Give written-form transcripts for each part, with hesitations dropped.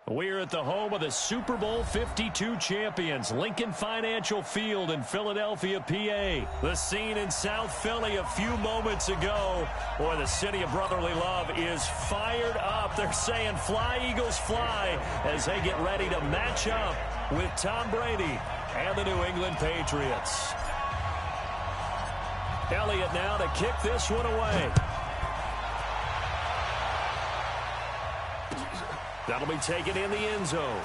We're at the home of the Super Bowl 52 champions, Lincoln Financial Field in Philadelphia, PA. The scene in South Philly a few moments ago. Boy, the city of brotherly love is fired up. They're saying, "Fly, Eagles, fly," as they get ready to match up with Tom Brady and the New England Patriots. Elliott now to kick this one away. That'll be taken in the end zone.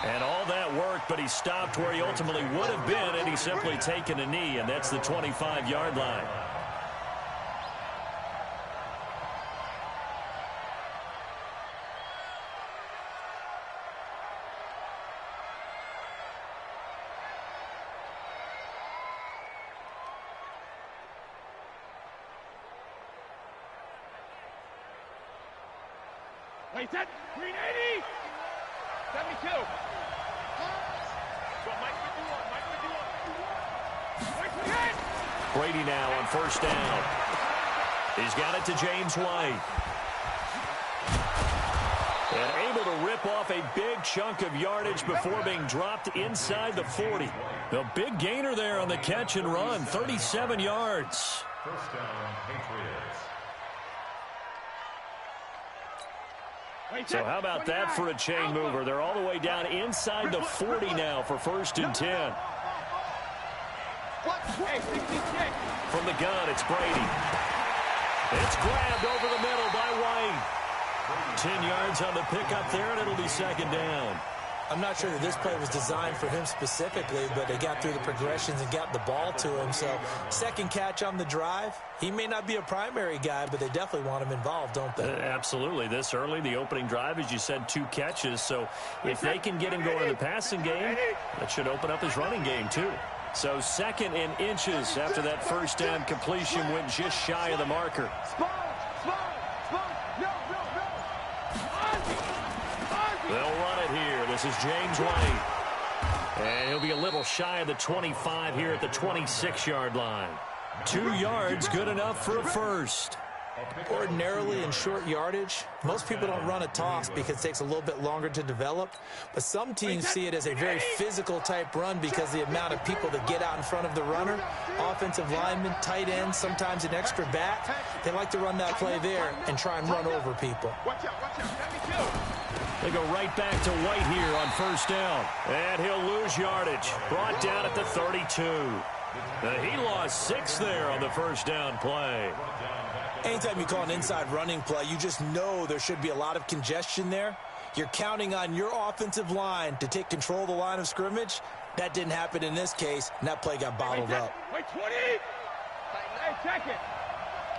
And all that work, but he stopped where he ultimately would have been, and he's simply taken a knee, and that's the 25-yard line. Wait, that green 80, 72. So Mike with you on. Brady now on first down. He's got it to James White. And able to rip off a big chunk of yardage before being dropped inside the 40. The big gainer there on the catch and run, 37 yards. First down, Patriots. So how about that for a chain mover? They're all the way down inside the 40 now for first and 10. From the gun, it's Brady. It's grabbed over the middle by White. 10 yards on the pickup there, and it'll be second down. I'm not sure that this play was designed for him specifically, but they got through the progressions and got the ball to him. So second catch on the drive. He may not be a primary guy, but they definitely want him involved, don't they? Absolutely. This early, the opening drive, as you said, 2 catches. So if they can get him going in the passing game, that should open up his running game too. So second and inches after that first down completion went just shy of the marker. They'll run it here. This is James White. And he'll be a little shy of the 25 here at the 26-yard line. 2 yards, good enough for a first. Ordinarily in short yardage, most people don't run a toss because it takes a little bit longer to develop. But some teams see it as a very physical type run because the amount of people that get out in front of the runner, offensive linemen, tight ends, sometimes an extra back, they like to run that play there and try and run over people. They go right back to White here on first down. And he'll lose yardage. Brought down at the 32. He lost 6 there on the first down play. Anytime you call an inside running play, you just know there should be a lot of congestion there. You're counting on your offensive line to take control of the line of scrimmage. That didn't happen in this case, and that play got bottled up. Wait, 20. Hey, check it.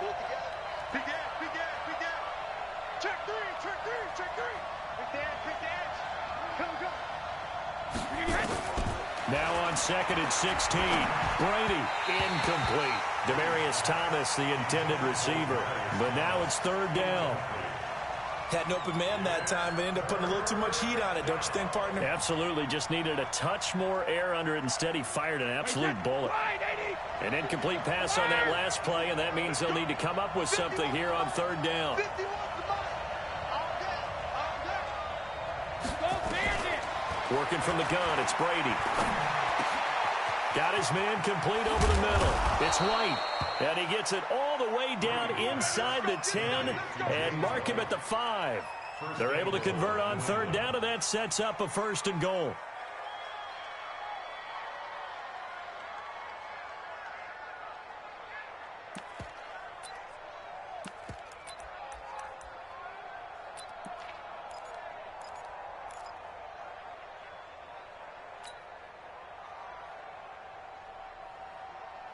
Pull it together. Big edge, big edge, big edge. Check 3, check 3, check 3. Big edge, big edge. Come, come. Now on second and 16. Brady incomplete. Demaryius Thomas, the intended receiver. But now it's third down. Had an open man that time, but ended up putting a little too much heat on it, don't you think, partner? Absolutely. Just needed a touch more air under it. Instead, he fired an absolute bullet. An incomplete pass on that last play, and that means they'll need to come up with something here on third down. Working from the gun, it's Brady. Got his man complete over the middle. It's White. And he gets it all the way down inside the 10 and mark him at the 5. They're able to convert on third down, and that sets up a first and goal.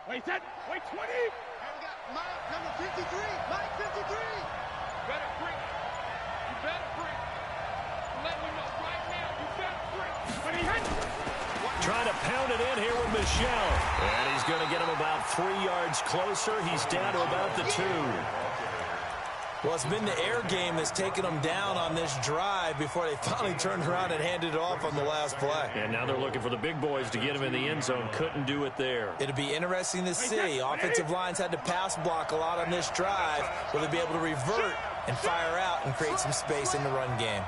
Wait, that. Wait, 20. And we got Mike, number 53. Mike, 53. You better bring it. You better bring it. Let me know right now. You better bring it. When he hits. Trying to pound it in here with Michelle. And he's going to get him about 3 yards closer. He's down to about the 2. Well, it's been the air game that's taken them down on this drive before they finally turned around and handed it off on the last play. And now they're looking for the big boys to get him in the end zone. Couldn't do it there. It'll be interesting to see. Offensive lines had to pass block a lot on this drive. Will they be able to revert and fire out and create some space in the run game.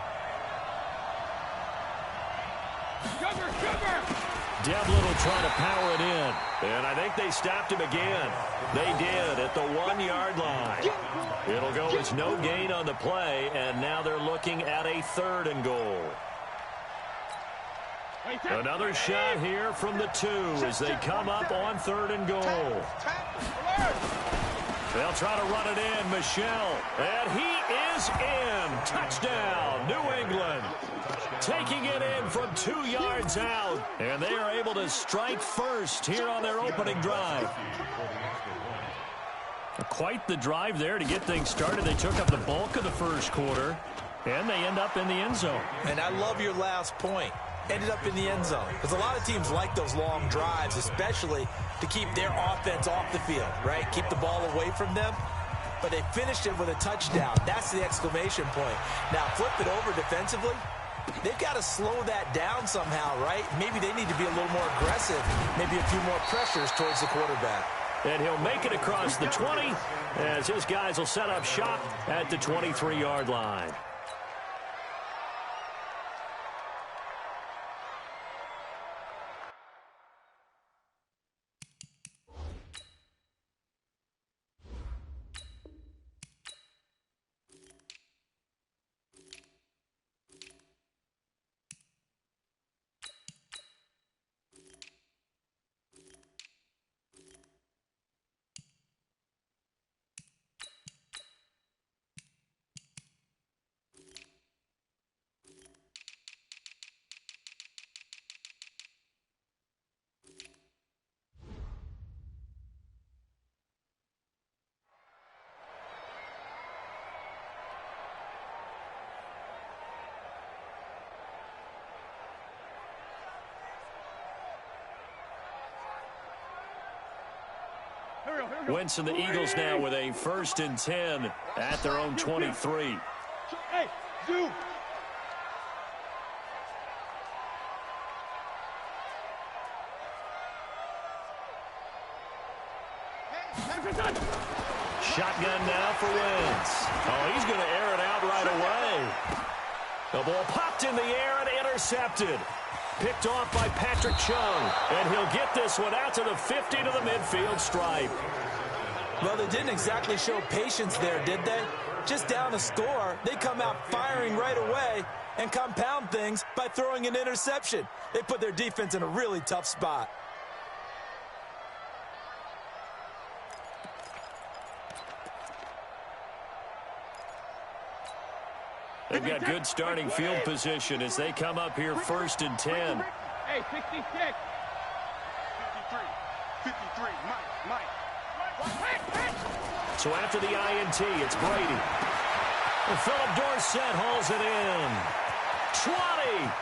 Devlin trying to power it in. And I think they stopped him again. They did at the 1-yard line. It'll go as no gain on the play, and now they're looking at a 3rd and goal. Another shot here from the 2 as they come up on 3rd and goal. They'll try to run it in. Michel. And he is in. Touchdown, New England. Taking it in from 2 yards out. And they are able to strike first here on their opening drive. Quite the drive there to get things started. They took up the bulk of the first quarter, and they end up in the end zone. And I love your last point. Ended up in the end zone. Because a lot of teams like those long drives, especially to keep their offense off the field, right? Keep the ball away from them. But they finished it with a touchdown. That's the exclamation point. Now, flip it over defensively. They've got to slow that down somehow, right? Maybe they need to be a little more aggressive. Maybe a few more pressures towards the quarterback. And he'll make it across the 20 as his guys will set up shop at the 23-yard line. Wentz and the Eagles now with a 1st and 10 at their own 23. Hey, do. Shotgun now for Wentz. Oh, he's going to air it out right away. The ball popped in the air and intercepted. Picked off by Patrick Chung. And he'll get this one out to the 50 to the midfield stripe. Well, they didn't exactly show patience there, did they? Just down a score, they come out firing right away and compound things by throwing an interception. They put their defense in a really tough spot. They've got good starting field position as they come up here 1st and 10. Hey, 66. 53, Mike. So after the INT, it's Brady. And Philip Dorsett hauls it in. 20.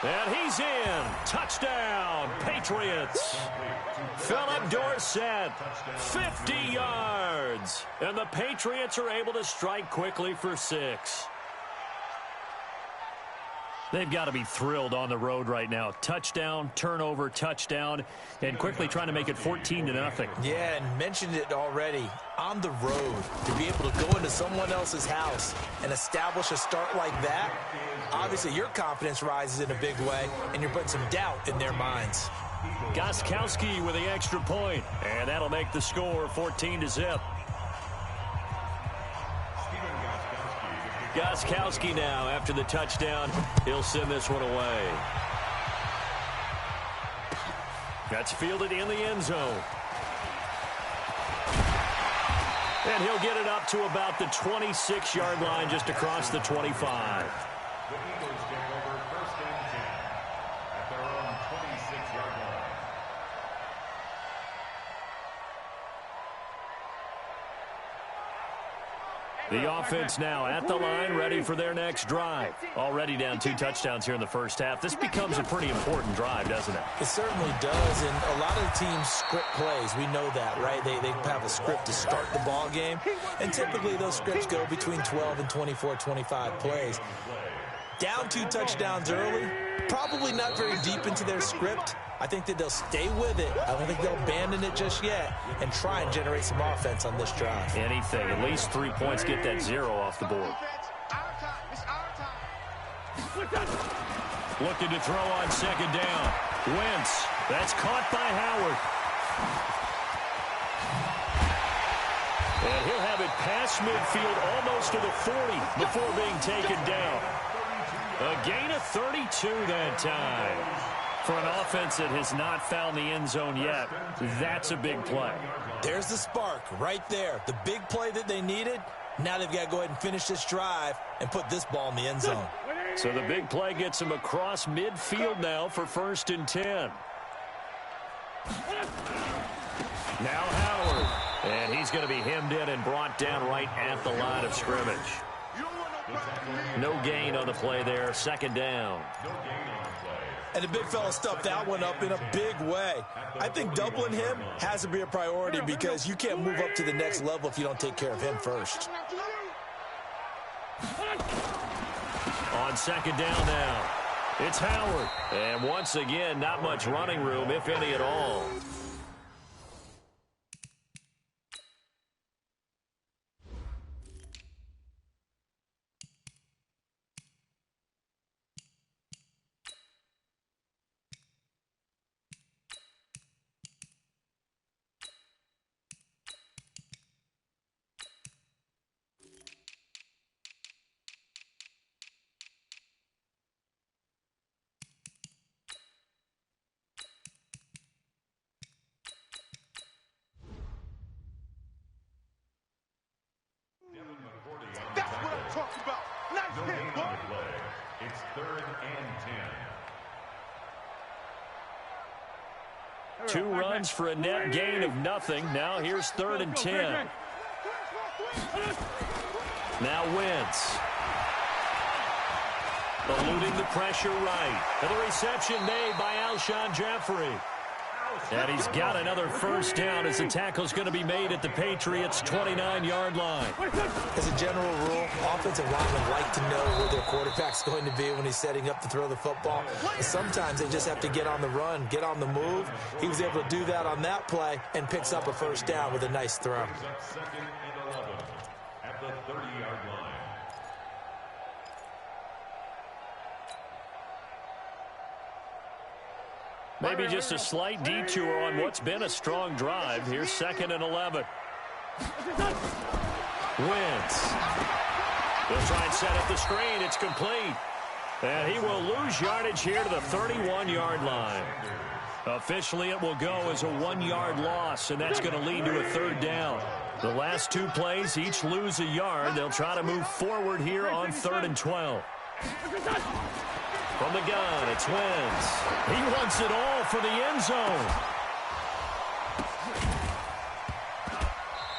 And he's in. Touchdown, Patriots. Philip Dorsett, 50 yards. And the Patriots are able to strike quickly for 6. They've got to be thrilled on the road right now. Touchdown, turnover, touchdown, and quickly trying to make it 14-0. Yeah, and mentioned it already. On the road, to be able to go into someone else's house and establish a start like that, obviously your confidence rises in a big way, and you're putting some doubt in their minds. Gostkowski with the extra point, and that'll make the score 14-0. Gostkowski now, after the touchdown, he'll send this one away. That's fielded in the end zone. And he'll get it up to about the 26-yard line, just across the 25. The Eagles take over 1st and 10 at their own 26-yard line. The offense now at the line, ready for their next drive. Already down 2 touchdowns here in the first half. This becomes a pretty important drive, doesn't it? It certainly does, and a lot of the teams script plays. We know that, right? They have a script to start the ball game, and typically those scripts go between 12 and 24, 25 plays. Down 2 touchdowns early, probably not very deep into their script, I think that they'll stay with it. I don't think they'll abandon it just yet and try and generate some offense on this drive. Anything. At least 3 points, get that 0 off the board. Looking to throw on second down. Wentz. That's caught by Howard. And he'll have it past midfield almost to the 40 before being taken down. A gain of 32 that time. For an offense that has not found the end zone yet, that's a big play. There's the spark right there. The big play that they needed. Now they've got to go ahead and finish this drive and put this ball in the end zone. So the big play gets him across midfield now for 1st and 10. Now Howard. And he's going to be hemmed in and brought down right at the line of scrimmage. No gain on the play there. 2nd down. And the big fella stuffed that one up in a big way. I think doubling him has to be a priority because you can't move up to the next level if you don't take care of him first. On 2nd down now, it's Howard. And once again, not much running room, if any at all. That's what I'm talking about. Nice hit, boy. It's 3rd and 10. 2 runs for a net gain of nothing. Now here's 3rd and 10. Now Wentz. Eluding the pressure right. And the reception made by Alshon Jeffrey. And he's got another 1st down as the tackle's going to be made at the Patriots' 29-yard line. As a general rule, offensive linemen like to know where their quarterback's going to be when he's setting up to throw the football. And sometimes they just have to get on the run, get on the move. He was able to do that on that play and picks up a 1st down with a nice throw. 2nd and 11 at the 30-yard line. Maybe just a slight detour on what's been a strong drive. Here's 2nd and 11. Wentz. They'll try and set up the screen. It's complete. And he will lose yardage here to the 31-yard line. Officially, it will go as a 1-yard loss, and that's going to lead to a 3rd down. The last 2 plays each lose a yard. They'll try to move forward here on 3rd and 12. From the gun, it's Wentz. He wants it all for the end zone.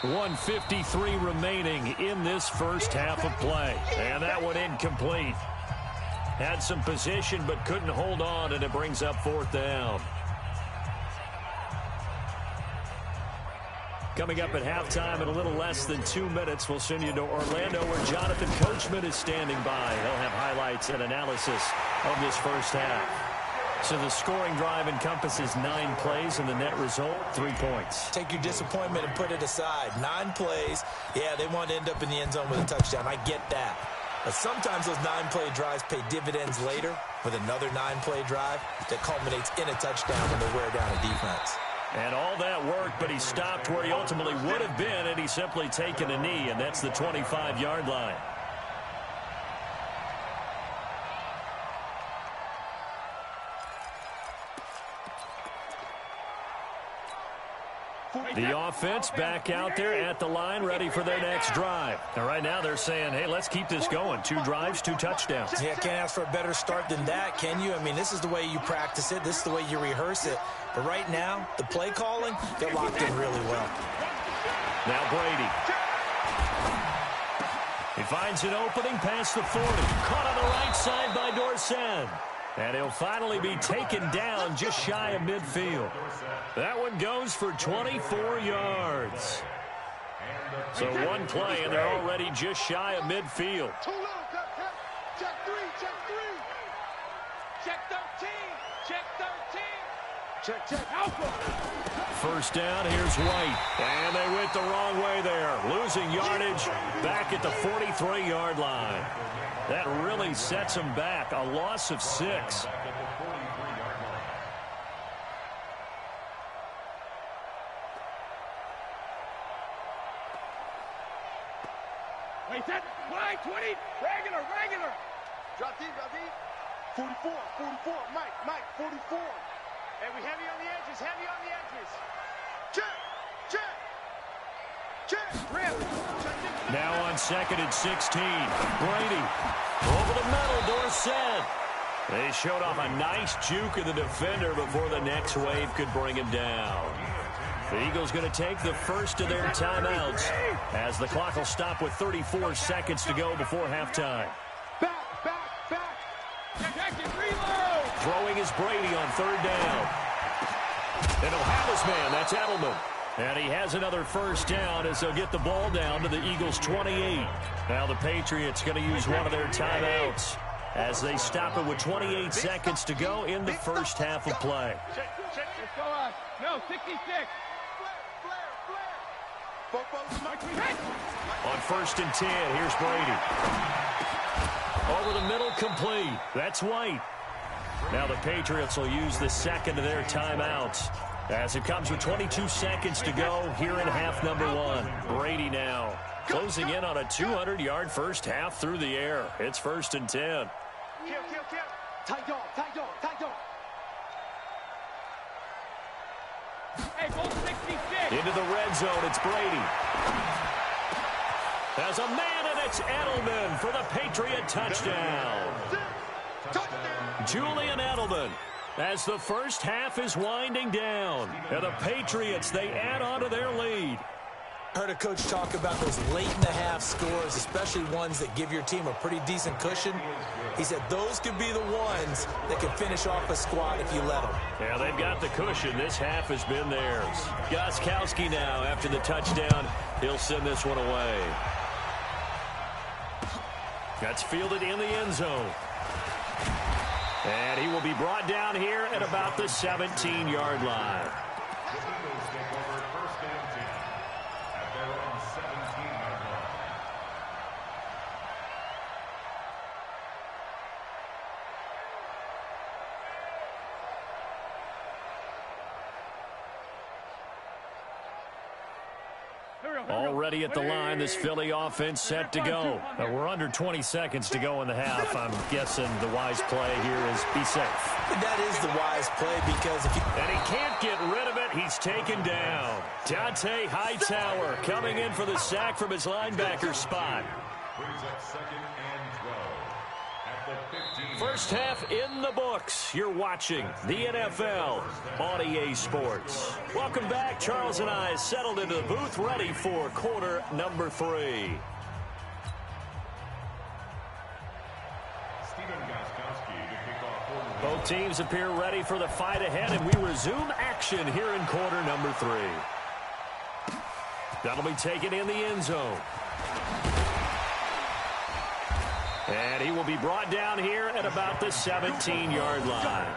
1:53 remaining in this first half of play. And that one incomplete. Had some position but couldn't hold on, and it brings up 4th down. Coming up at halftime in a little less than 2 minutes, we'll send you to Orlando where Jonathan Coachman is standing by. He'll have highlights and analysis of this first half. So the scoring drive encompasses 9 plays, and the net result, 3 points. Take your disappointment and put it aside. 9 plays. Yeah, they want to end up in the end zone with a touchdown. I get that. But sometimes those 9-play drives pay dividends later with another 9-play drive that culminates in a touchdown when they wear down a defense. And all that worked, but he stopped where he ultimately would have been, and he's simply taken a knee, and that's the 25-yard line. The offense back out there at the line, ready for their next drive. And right now they're saying, hey, let's keep this going. 2 drives, 2 touchdowns. Yeah, can't ask for a better start than that, can you? I mean, this is the way you practice it. This is the way you rehearse it. But right now, the play calling, they're locked in really well. Now Brady. He finds an opening past the 40. Caught on the right side by Dorsett. And he'll finally be taken down just shy of midfield. That one goes for 24 yards. So 1 play, and they're already just shy of midfield. Too low, check 3, check 3. Check 13, check 13. First down, here's White. And they went the wrong way there. Losing yardage back at the 43-yard line. That really sets them back. A loss of 6. Wait, set. Wide, 20. Regular. Drop deep. 44, Mike, 44. And we heavy on the edges. Check. Now on 2nd and 16. Brady over the middle. Dorsett. They showed off a nice juke of the defender before the next wave could bring him down. The Eagles going to take the first of their timeouts as the clock will stop with 34 seconds to go before halftime. Back. Reload. Throwing is Brady on 3rd down. And he'll have his man. That's Edelman. And he has another first down as they'll get the ball down to the Eagles' 28. Now the Patriots going to use one of their timeouts as they stop it with 28 seconds to go in the first half of play. Let's go on. No, 66. On 1st and 10, here's Brady. Over the middle, complete. That's White. Now the Patriots will use the second of their timeouts as it comes with 22 seconds to go here in half number 1. Brady now closing in on a 200-yard first half through the air. It's 1st and 10. Kill. Tight dog. Hey, goal 66. Into the red zone, it's Brady. There's a man, and it's Edelman for the Patriot touchdown. Julian Edelman, as the first half is winding down. And the Patriots, they add on to their lead. Heard a coach talk about those late-in-the-half scores, especially ones that give your team a pretty decent cushion. He said those could be the ones that can finish off a squad if you let them. Yeah, they've got the cushion. This half has been theirs. Gostkowski now, after the touchdown, he'll send this one away. That's fielded in the end zone. And he will be brought down here at about the 17-yard line. Already at the line, this Philly offense set to go. Now we're under 20 seconds to go in the half. I'm guessing the wise play here is be safe. That is the wise play because if you... And he can't get rid of it. He's taken down. Dante Hightower coming in for the sack from his linebacker spot. Brings up 2nd and 12 at the 15. First half in the books. You're watching the NFL on EA Sports. Welcome back. Charles and I settled into the booth, ready for quarter number 3. Both teams appear ready for the fight ahead, and we resume action here in quarter number 3. That'll be taken in the end zone. And he will be brought down here at about the 17-yard line.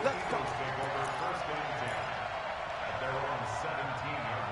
Let's go. Take over 1st and 10 at their own 17-yard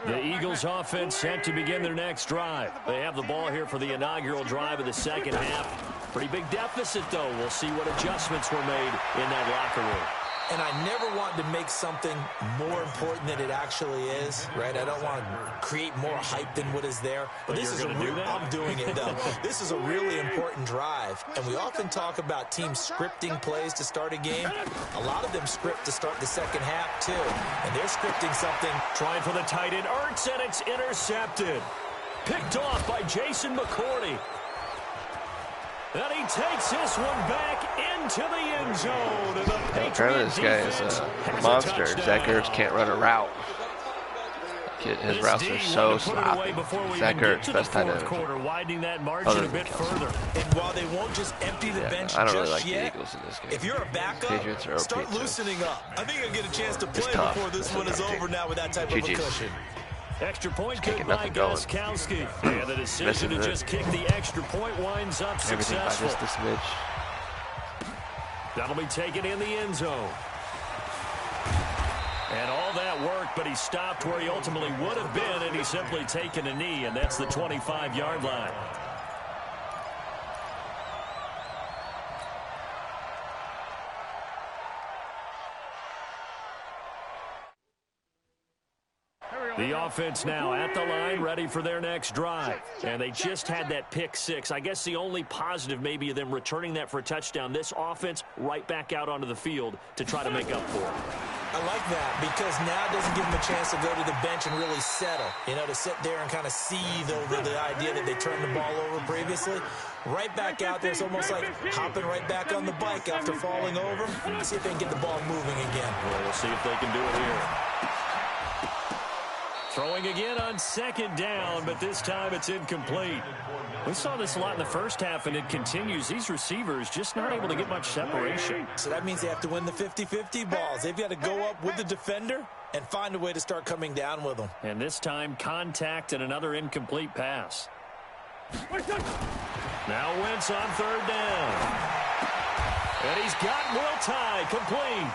line. The Eagles offense set to begin their next drive. They have the ball here for the inaugural drive of the second half. Pretty big deficit, though. We'll see what adjustments were made in that locker room. And I never want to make something more important than it actually is, right? I don't want to create more hype than what is there. But this is I'm doing it, though. This is a really important drive. And we often talk about teams scripting plays to start a game. A lot of them script to start the second half, too. And they're scripting something. Trying for the tight end, Ertz, and it's intercepted. Picked off by Jason McCourty. And he takes this one back into the end zone. And the Patriot this guy is a monster. Zach Ertz can't run a route. His routes are so sloppy. Zach Ertz, best tight end. Widening that margin a bit further. And while they won't just empty the bench I don't really just like yet, the Eagles in this game. if you're a backup, start loosening up. I think you'll get a chance to play before this one is over now with that type of a cushion. Extra point good by Gostkowski. And the decision to just kick the extra point winds up successful. Everything by just a smidge. That'll be taken in the end zone. And all that work, but he stopped where he ultimately would have been, and he's simply taken a knee, and that's the 25-yard line. The offense now at the line, ready for their next drive. And they just had that pick six. I guess the only positive maybe of them returning that for a touchdown. This offense right back out onto the field to try to make up for it. I like that because now it doesn't give them a chance to go to the bench and really settle. You know, to sit there and kind of seethe over the idea that they turned the ball over previously. Right back out there. It's almost like hopping right back on the bike after falling over. See if they can get the ball moving again. Well, we'll see if they can do it here. Throwing again on second down, but this time it's incomplete. We saw this a lot in the first half, and it continues. These receivers just not able to get much separation. So that means they have to win the 50-50 balls. They've got to go up with the defender and find a way to start coming down with them. And this time, contact and another incomplete pass. Now Wentz on third down. And he's got Will Tye complete.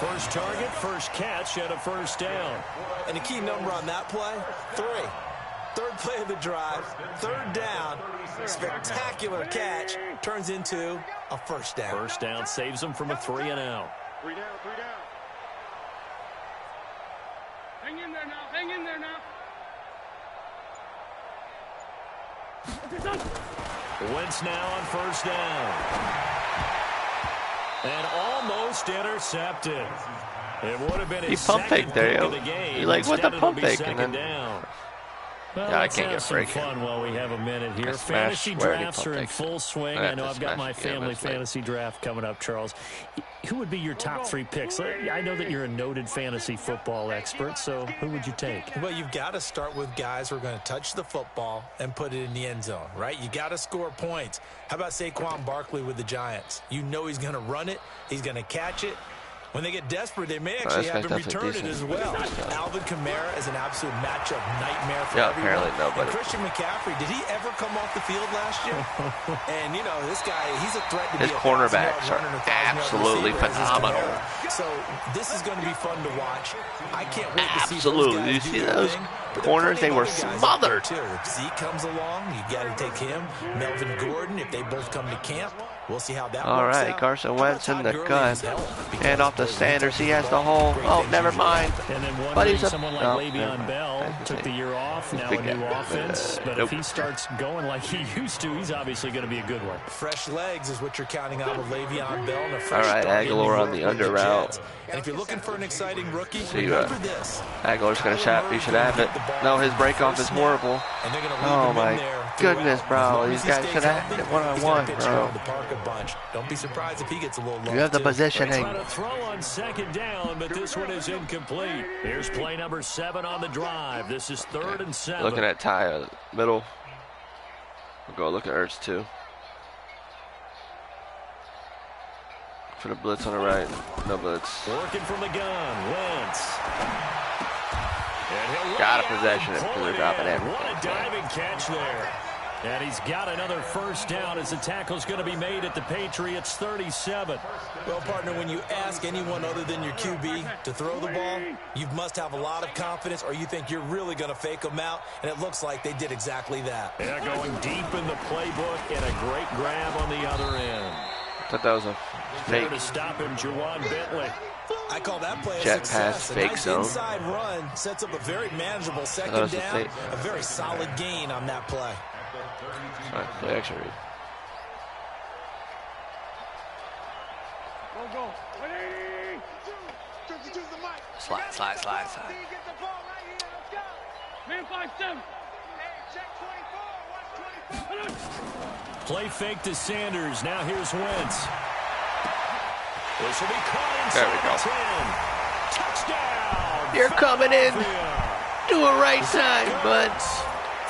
First target, first catch, and a first down. And the key number on that play, 3. Third play of the drive, third down, spectacular catch, turns into a first down. First down saves them from a 3-and-out. 3 down, 3 down. Hang in there now, hang in there now. Wentz now on first down. And almost intercepted. It would have been his pump fake there, yo. The game. You like, what the pump fake? And then down. Well, yeah, I let's can't have get some breaking. fun while we have a minute here. Smash Fantasy where he drafts pump are in fakes. full swing. I know I've got my family fantasy draft coming up, Charles. Who would be your top 3 picks? I know that you're a noted fantasy football expert, so who would you take? Well, you've got to start with guys who are going to touch the football and put it in the end zone, right? You got to score points. How about Saquon Barkley with the Giants? You know he's going to run it. He's going to catch it. When they get desperate, they may actually have him return it as well. Alvin Kamara is an absolute matchup nightmare for everyone. Apparently nobody. And Christian McCaffrey, did he ever come off the field last year? And, you know, this guy, he's a threat to be a cornerbacks are absolutely phenomenal. So this is going to be fun to watch. I can't wait to see Absolutely. those guys You do see their those thing. corners? They were smothered. If Zeke comes along, you got to take him. Melvin Gordon, if they both come to camp, we'll see how that works out. All right, Carson Wentz in the gun. And off to Sanders. He has the hole. Oh, never mind. And then But he's someone like Le'Veon Bell took the year off, now a new offense. But if he starts going like he used to, he's obviously going to be a good one. Fresh legs is what you're counting on with Le'Veon Bell. And a All fresh right, Aguilar on the under route. And if you're looking for an exciting rookie, remember this. Aguilar's going to shot. He should have it. No, his breakoff is horrible. Oh, my goodness, bro. These guys should have had it one-on-one, bro. Don't be surprised if he gets a little low. You have the positioning. Trying to throw on second down, but this one is incomplete. Here's play number 7 on the drive. This is 3rd and 7. Looking at Ty, middle. We'll go look at Ertz, too. For the blitz on the right. No blitz. Working from the gun. Wentz. Got a possession because they're dropping everything. What a diving catch there. And he's got another first down as the tackle's going to be made at the Patriots 37. Well, partner, when you ask anyone other than your QB to throw the ball, you must have a lot of confidence or you think you're really going to fake them out, and it looks like they did exactly that. Yeah, going deep in the playbook and a great grab on the other end. I thought that was a There fake. to stop him, Juwan Bentley. I call that play a Jet success. pass, A fake nice zone. inside run sets up a very manageable second was a down. fake. A very solid gain on that play. All right, play action read. Go, go. 180. Slide. Get the ball right here. Let's go. Man 5-7. Hey, check 24. Watch 24. Play fake to Sanders. Now here's Wentz. This will be caught There we go. Touchdown. You're coming in. Do it right time, bud.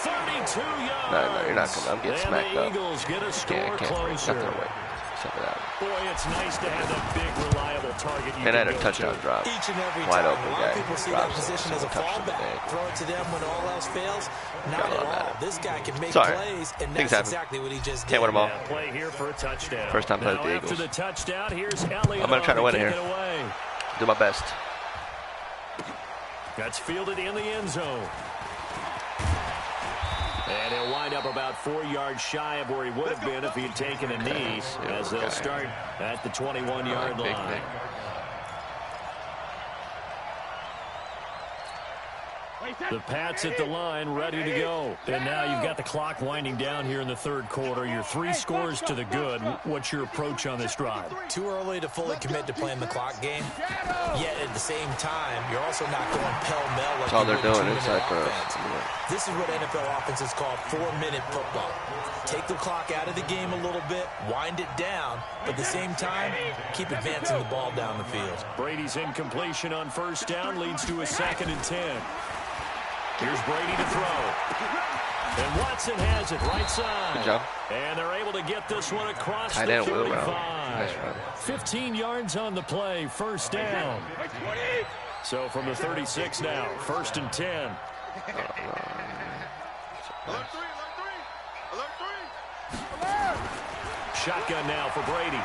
32 yards. No, you're not coming. I'm getting And smacked the up. Eagles get a score Can't break closer. nothing away. Except for that one. Boy, it's nice to have that big, reliable target. And had a touchdown drop. Each and every Wide time. open A lot guy. of people see that position as a fallback. Throw it to them when all else fails. Not at all. This guy can make plays, and that's exactly what he just did. Can't win them all. Play here for a touchdown. First time playing with the Eagles. After the touchdown, here's Elliott. I'm going to try to win it here. Do my best. That's fielded in the end zone. And he'll wind up about 4 yards shy of where he would have been if he had taken a knee, as they'll start at the 21-yard line. The Pats at the line, ready to go. And now you've got the clock winding down here in the third quarter. Your 3 scores to the good. What's your approach on this drive? Too early to fully commit to playing the clock game. Yet at the same time, you're also not going pell-mell. That's all they're doing inside the. This is what NFL offenses call 4-minute football. Take the clock out of the game a little bit, wind it down, but at the same time, keep advancing the ball down the field. Brady's incompletion on first down leads to a 2nd and 10. Here's Brady to throw. And Watson has it right side. Good job. And they're able to get this one across the 35. 15 yards on the play, first down. So from the 36 now, 1st and 10. Shotgun now for Brady.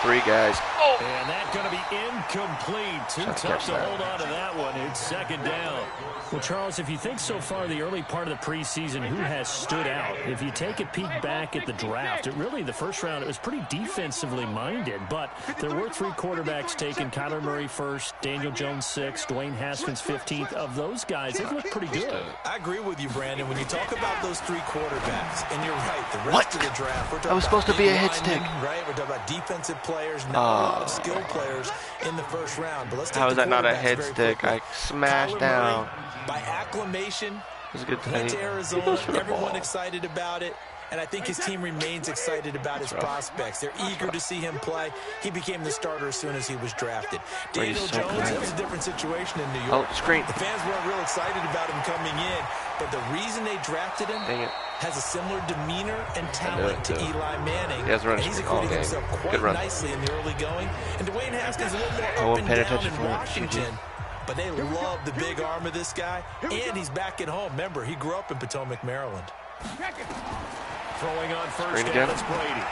3 guys. And that's going to be incomplete. Too tough to hold on to that one. It's 2nd down. Well, Charles, if you think so far the early part of the preseason, who has stood out? If you take a peek back at the draft, the first round, it was pretty defensively minded, but there were 3 quarterbacks taken. Kyler Murray first, Daniel Jones 6th, Dwayne Haskins 15th. Of those guys, they look pretty good. I agree with you, Brandon. When you talk about those 3 quarterbacks, and you're right, the rest of the draft, we're talking that was supposed to be a hit stick. Right? We're talking about defensive players, not a lot of skilled players in the first round. But let's take How is that not a hit stick? I smashed down. By acclamation, it was a good went to Arizona, everyone excited about it, and I think his team remains excited about his prospects. They're eager to see him play. He became the starter as soon as he was drafted. Daniel Jones, it was a different situation in New York. The fans weren't real excited about him coming in, but the reason they drafted him has a similar demeanor and talent to Eli Manning, and he's acquitting himself quite nicely in the early going. And Dwayne Haskins a little more up and down in Washington. But they love the big arm of this guy, and he's back at home. Remember, he grew up in Potomac, Maryland. Throwing on first down, it's Brady.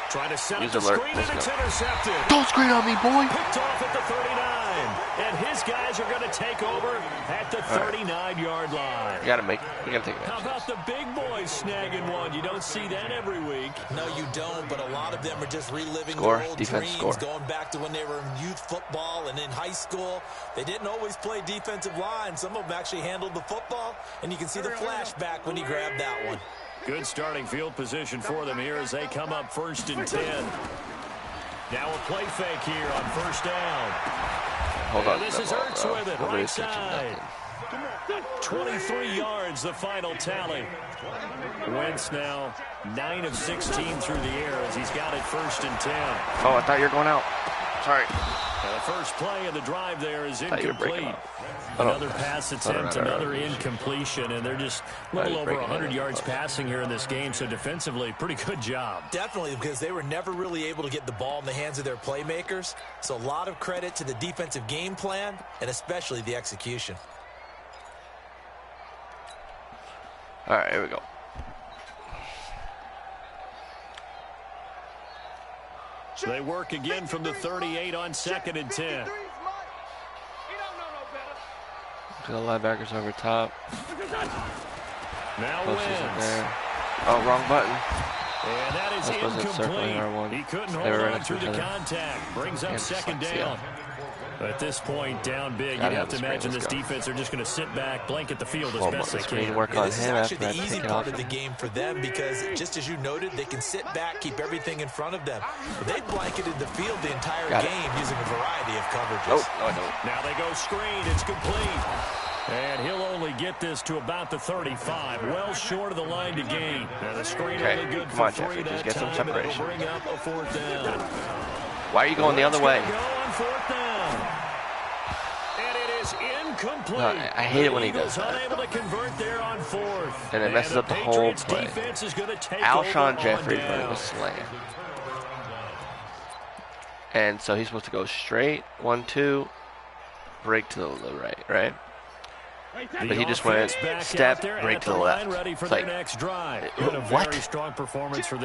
Trying to set up the screen, and it's intercepted. Don't screen on me, boy. Picked off at the 39. And his guys are going to take over at the 39-yard line. We got to take it. How about the big boys snagging one? You don't see that every week. No, you don't, but a lot of them are just reliving their old dreams, going back to when they were in youth football and in high school. They didn't always play defensive line. Some of them actually handled the football, and you can see the flashback when he grabbed that one. Good starting field position for them here as they come up 1st and 10. Now a play fake here on first down. Hold on. This is Ertz with it, right side. 23 yards, the final tally. Wentz now 9 of 16 through the air as he's got it 1st and 10. Oh, I thought you were going out. Sorry. Now the first play of the drive there is incomplete. Another pass attempt, another incompletion, and they're just a little over 100 yards passing here in this game, so defensively, pretty good job. Definitely, because they were never really able to get the ball in the hands of their playmakers, so a lot of credit to the defensive game plan, and especially the execution. All right, here we go. So they work again from the 38 on 2nd and 10. The linebackers over top. Now Wentz. Oh, wrong button. And that is incomplete. He couldn't hold on through the contact. Brings up 2nd down. At this point, down big, you'd have to imagine this defense are just going to sit back, blanket the field as best they can. This is actually the easy part of the game for them because, just as you noted, they can sit back, keep everything in front of them. They blanketed the field the entire game using a variety of coverages. Oh, no. Now they go screen. It's complete. And he'll only get this to about the 35, well short of the line to gain. Now the screen only good for 3 that time, and it'll bring up a 4th down. Why are you going the other way? Go on 4th down. And it is incomplete. No, I hate it when he does Eagles that. unable to convert there on fourth. And it messes up the whole play. Alshon Jeffrey running a slant. And so he's supposed to go straight, 1-2, break to the right, right? But he just went step, break to the left. It's like, what?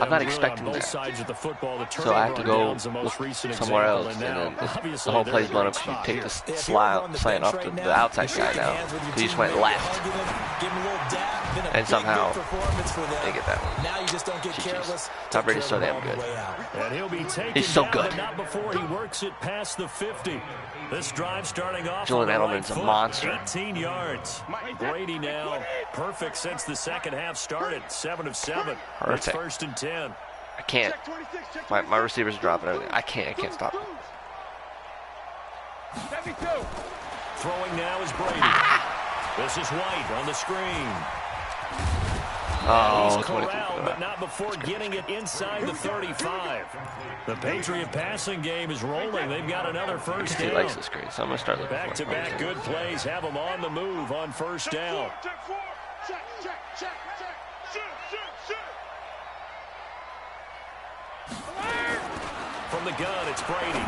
I'm not expecting that. So I have to go look somewhere else, and then the whole play's blown up because you take the slant off to the outside guy now. He just went left. And somehow they get that one. Now you just don't get careless. Tom Brady's so damn good. And he'll be taken He's so down, good. but not before he works it past the 50. This drive starting off. Julian on the Edelman's right a foot, monster. 18 yards. Brady now perfect since the second half started. 7 of 7. Perfect. It's first and 10. I can't. My receivers are dropping everything. I can't stop it. Throwing now is Brady. This is White on the screen. Oh, He's corralled, but not before getting it inside the 35. The Patriot passing game is rolling. They've got another first down. He likes the screen, so I'm going to start looking for it. Back-to-back good plays have them on the move on first down. From the gun, it's Brady.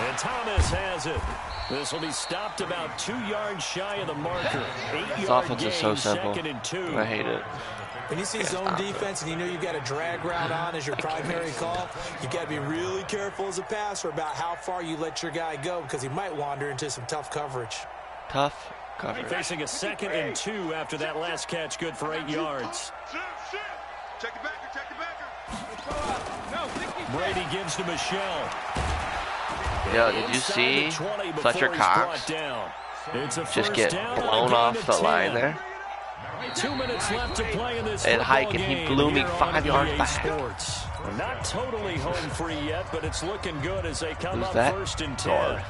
And Thomas has it. This will be stopped about 2 yards shy of the marker. 8-yard offense gain, is so simple. 2nd and 2. I hate it. When you see zone defense and you know you've got a drag route on as your primary call, you got to be really careful as a passer about how far you let your guy go because he might wander into some tough coverage. Tough coverage. Facing a 2nd and 2 after that last catch, good for 8 yards. Check the backer. Brady gives to Michelle. Yo, did you see Fletcher Cox just get blown off the line there? 2 minutes left to play in this And hike, football and he game blew me here 5 on yards NBA back. Sports. Not totally home free yet, but it's looking good as they come Who's up that? first and 10. Guard.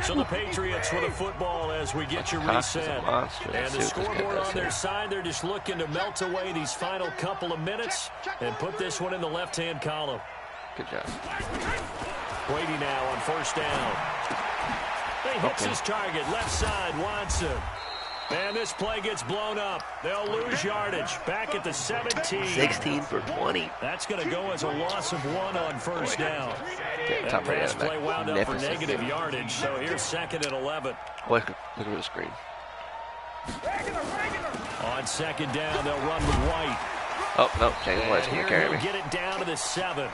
So the Patriots with a football as we get your reset. And the scoreboard on their side, they're just looking to melt away these final couple of minutes and put this one in the left-hand column. Good job. Brady now on first down. He hits his target, left side, Watson. And this play gets blown up. They'll lose yardage. Back at the 17. 16 for 20. That's going to go as a loss of 1 on first down. Yeah, That pass play wound up for negative yardage, so here's 2nd and 11. Look at the screen. On 2nd down, they'll run with White. Oh, no, James White's going to carry me. Get it down to the 7.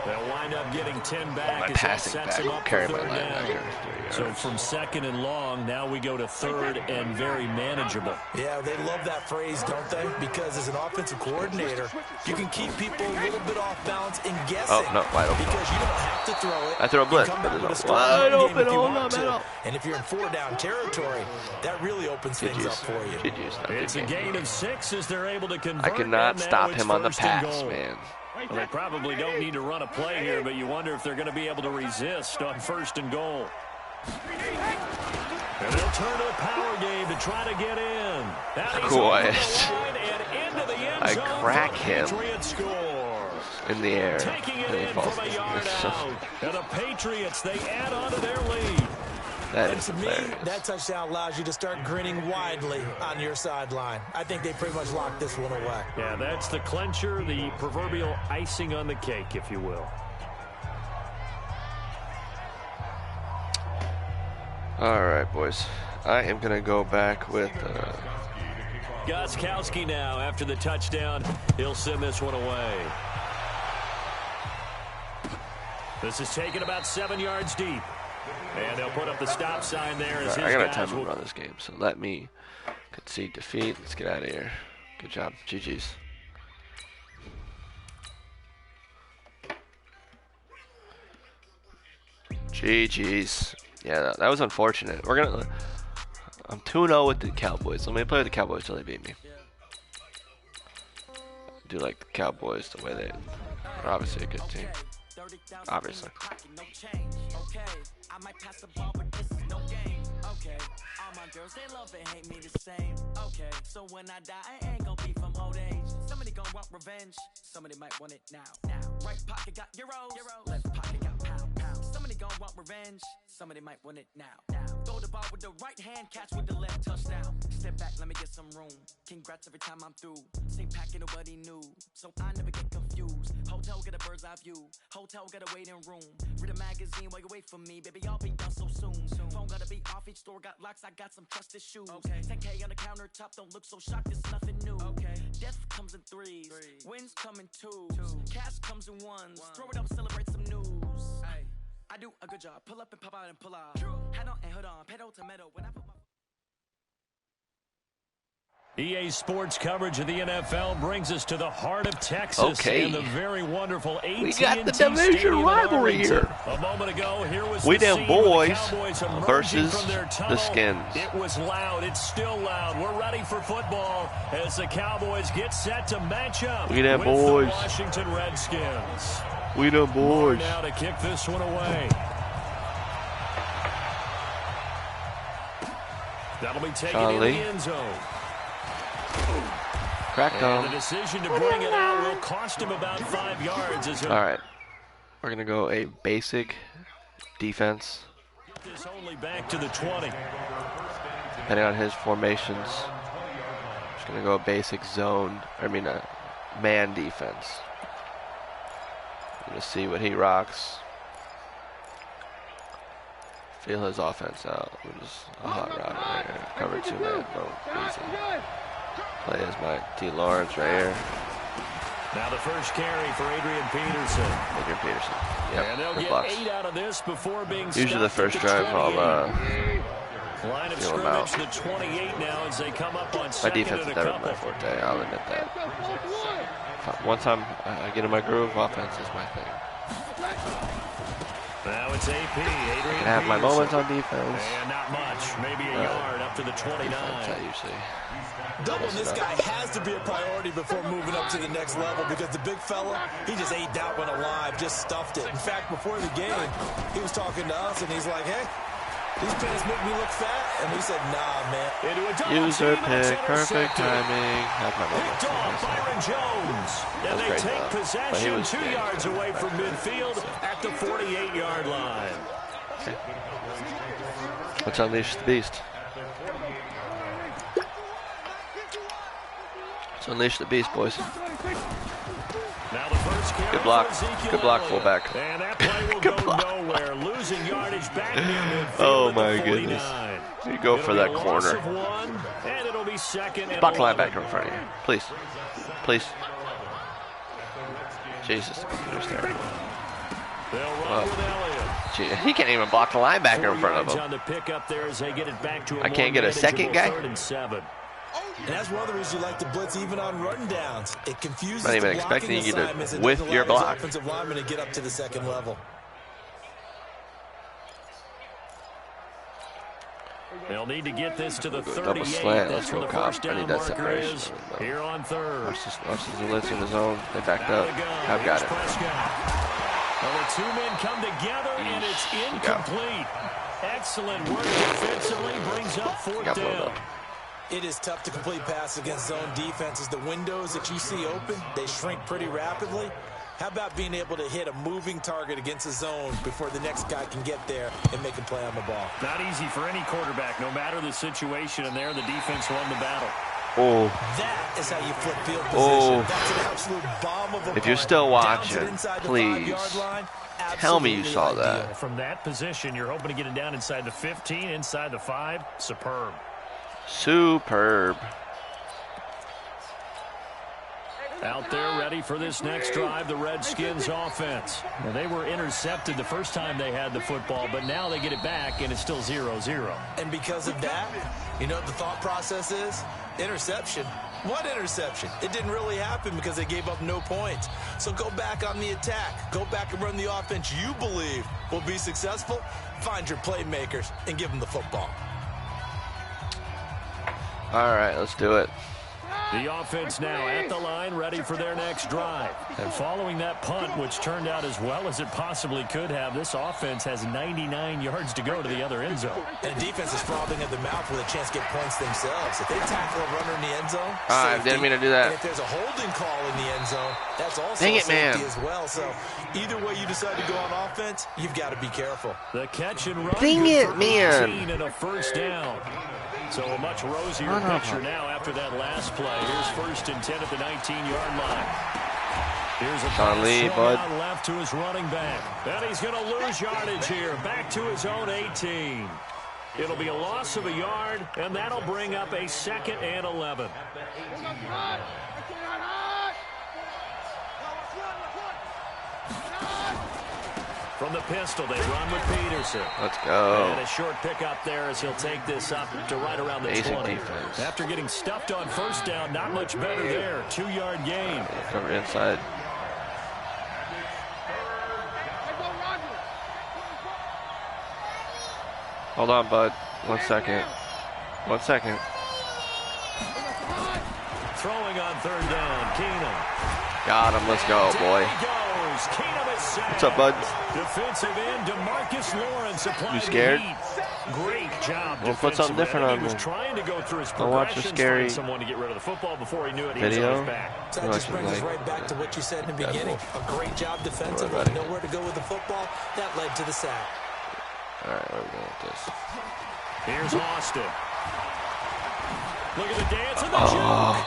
They'll wind up getting 10 back My as that passing sets back them up carry for my 3rd down. linebacker. So from 2nd and long, now we go to 3rd and very manageable. Yeah, they love that phrase, don't they? Because as an offensive coordinator, you can keep people a little bit off balance and guessing. Oh, no, wide open. Because you don't have to throw it. I throw a blitz. You come back with a Wide strong run open, game if you oh, want no, to. no. And if you're in 4-down territory, that really opens things up for you. Good use. It's a gain of 6 as they're able to convert. I cannot and now stop it's him on the 1st and pass, goal. man. Well, they probably don't need to run a play here, but you wonder if they're going to be able to resist on 1st and goal. And they'll turn to the power game to try to get in. I crack him in the air. Taking it And he in falls. from a yard It's so- out. And the Patriots, they add on to their lead. That And is to me, hilarious. that touchdown allows you to start grinning widely on your sideline. I think they pretty much locked this one away. Yeah, that's the clincher, the proverbial icing on the cake, if you will. All right, boys. I am going to go back with... Gostkowski now, after the touchdown, he'll send this one away. This is taken about 7 yards deep. And they'll put up the stop sign there as his I got guys time to will... run this game, so let me concede defeat. Let's get out of here. Good job. GG's. GG's. Yeah, that was unfortunate. We're gonna... I'm 2-0 with the Cowboys. Let me play with the Cowboys till they beat me. I do like the Cowboys the way they're obviously a good team. Obviously. I might pass the ball, but this is no game. Okay, all my girls, they love and hate me the same. Okay, so when I die, I ain't gonna be from old age. Somebody gonna want revenge. Somebody might want it now. Right pocket got euros. Left pocket got pound. gon' want revenge. Somebody might want it now. Throw the ball with the right hand, catch with the left, touchdown. Step back, let me get some room. Congrats every time I'm through. Same packet, nobody knew, so I never get confused. Hotel get a bird's eye view. Hotel got a waiting room. Read a magazine while you wait for me, baby. I'll be done so soon. Phone gotta be off. Each store got locks. I got some trusted shoes. 10K on the countertop. Don't look so shocked. It's nothing new. Death comes in threes. Wins come in twos. Cash comes in ones. Throw it up, celebrate some news. I do a good job. Pull up and pop out and pull out. Head on and hood on. Pedal to metal. When I put my EA Sports coverage of the NFL brings us to the heart of Texas and the very wonderful AT&T We got the division rivalry here. A moment ago, here was We the them scene boys with the Cowboys emerging versus from their tunnel. the Skins. It was loud. It's still loud. We're ready for football as the Cowboys get set to match up We them with boys. the Washington Redskins. We them boys. Now to kick this one away. That'll be taken in the end zone. Cracked And him. the decision to bring it out will cost him about 5 yards. As All right. We're going to go a basic defense. Get this only back to the 20. Depending on his formations. Just going to go a basic zone. Man defense. Going to see what he rocks. Feel his offense out. We're just a hot route right here. Cover 2 man. No, easy. Play as my T. Lawrence right here. Now the first carry for Adrian Peterson. Adrian Peterson. Yep. And they'll good get blocks. 8 out of this before being Usually the stopped first at the drive I'll 28. Line of feel him out. scrimmage to 28 now as they come up on My second defense and is a never couple. my forte. I'll admit that. Once I get in my groove, offense is my thing. Now it's AP. Adrian I can have my Peterson. moments on defense. And not much. Maybe a yard up to the 29. Defense, I usually. Doubling this guy has to be a priority before moving up to the next level because the big fella, he just ate that one alive, just stuffed it. In fact, before the game, he was talking to us and he's like, hey, these pants make me look fat. And we said, nah, man. Into a double User team, and it's pick, perfect intercepted. timing. Have my moments. Picked off Byron Jones. And was they great, take though. But he possession was 2 great. yards away from midfield at the 48-yard line. Okay. Let's unleash the beast. Let's unleash the beast, boys. Now the first carry Good block. for Ezekiel Good block, Elliott. fullback. And that play will Good go block. nowhere. Losing yardage back near midfield Oh, at the my 49. goodness. You go It'll for be that a loss corner. of 1, and it'll be second and Block the 11. linebacker in front of you. Please. Please. Jesus, the computer's there. They'll run with Elliott. Gee, he can't even block the linebacker in front of On him. the pickup there as they get it back to a I can't get a second guy? 3rd and 7. And that's one of the reasons you like to blitz even on run downs. It confuses Not even the blocking expecting you to assignments and whiff doesn't your allow his block. offensive lineman to get up to the second level. They'll need to get this to the Double 38. slant. That's Let's where go, the Cobb. first I down need that marker separation. is here on 3rd. Watch the blitz in the zone. They backed Now up. to go. I've got Here's it. Prescott. Well, the 2 men come together, and it's Yeesh. incomplete. Excellent work defensively. Brings up 4th Got blown down. up. It is tough to complete passes against zone defenses. The windows that you see open, they shrink pretty rapidly. How about being able to hit a moving target against a zone before the next guy can get there and make a play on the ball? Not easy for any quarterback, no matter the situation, and there the defense won the battle. Oh, That is how you flip field position. Oh. That's an absolute bomb of a If you're punt. still Down to watching, inside the please 5-yard line, tell me you absolutely saw ideal. that. From that position, you're hoping to get it down inside the 15, inside the 5. Superb. superb. Out there ready for this next drive, the Redskins offense. Now, they were intercepted the first time they had the football, but now they get it back, and it's still 0-0. And because of that, you know what the thought process is? Interception. What interception? It didn't really happen because they gave up no points. So go back on the attack. Go back and run the offense you believe will be successful. Find your playmakers and give them the football. All right, let's do it. The offense now at the line, ready for their next drive. And following that punt, which turned out as well as it possibly could have, this offense has 99 yards to go to the other end zone. And defense is frothing at the mouth with a chance to get points themselves. If they tackle a runner in the end zone, I didn't mean to do that. And if there's a holding call in the end zone, that's also safety as well. So either way you decide to go on offense, you've got to be careful. The catch and run. Dang it, man. And a first down. So a much rosier picture now after that last play. Here's 1st and 10 at the 19-yard line. Here's a pass thrown out left to his running back. And he's going to lose yardage here. Back to his own 18. It'll be a loss of a yard, and that'll bring up a 2nd and 11. From the pistol, they run with Peterson. Let's go. And a short pickup there as he'll take this up to right around the 20. Defense. After getting stuffed on first down, not much better there. 2-yard gain. Cover inside. Hold on, bud. 1 second. 1 second. Throwing on 3rd down, Keenum. Got him. Let's go, boy. What's up, bud? Defensive end, DeMarcus Lawrence. You scared? Great job. We'll put something different on me. He was trying to go through his I'll watch a scary someone to get rid of the football before he knew it. video. So that just brings us right back to what you said in the beginning. A great job defensively. Nowhere to go with the football. That led to the sack. All right, where are we going with this? Here's Austin. Look at the dance and the jump.